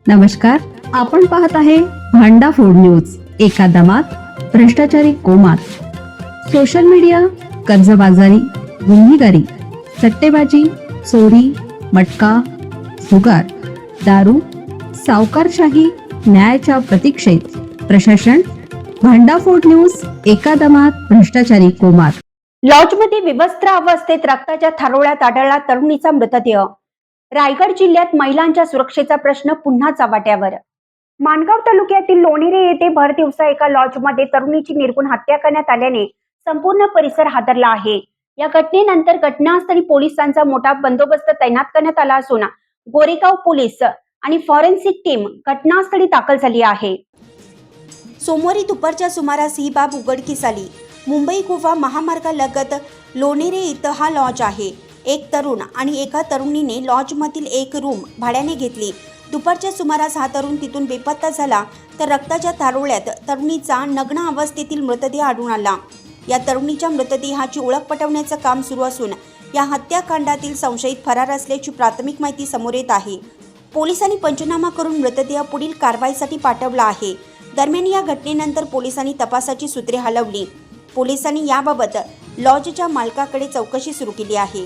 नमस्कार, आपण पाहत आहे भांडा फोड न्यूज. एका दमात भ्रष्टाचारी कोमात. सोशल मीडिया, कर्जबाजारी, गुन्हेगारी, सट्टेबाजी, चोरी, मटका, जुगार, दारू, सावकारशाही, न्यायाच्या प्रतीक्षेत प्रशासन. भांडाफोड न्यूज. एका दमात भ्रष्टाचारी कोमात. लॉजमध्ये विवस्त्र अवस्थेत रक्ताच्या थारोळ्यात आढळला तरुणीचा मृतदेह. रायगड जिल्ह्यात महिलांच्या सुरक्षेचा प्रश्न पुन्हा चव्हाट्यावर. माणगाव तालुक्यातील लोणेरे येथे भर दिवसा एका लॉजमध्ये तरुणीची निर्घृण हत्या करण्यात आल्याने संपूर्ण परिसर हादरला आहे. या घटनेनंतर घटनास्थळी पोलिसांचा मोठा बंदोबस्त तैनात करण्यात आला असून गोरेगाव पोलीस आणि फॉरेन्सिक टीम घटनास्थळी दाखल झाली आहे. सोमवारी दुपारच्या सुमारास ही बाब उघडकीस आली. मुंबई गोवा महामार्गालगत लोणेरे इथं हा लॉज आहे. एक तरुण आणि एका तरुणीने लॉजमधील एक रूम भाड्याने घेतली. दुपारच्या सुमारास हा तरुण तिथून बेपत्ता झाला तर रक्ताच्या थारोळ्यात तरुणीचा नग्न अवस्थेतील मृतदेह आढळून आला. या तरुणीच्या मृतदेहाची ओळख पटवण्याचं काम सुरू असून या हत्याकांडातील संशयित फरार असल्याची प्राथमिक माहिती समोर येत आहे. पोलिसांनी पंचनामा करून मृतदेह पुढील कारवाईसाठी पाठवला आहे. दरम्यान या घटनेनंतर पोलिसांनी तपासाची सूत्रे हलवली. पोलिसांनी याबाबत लॉजच्या मालकाकडे चौकशी सुरू केली आहे.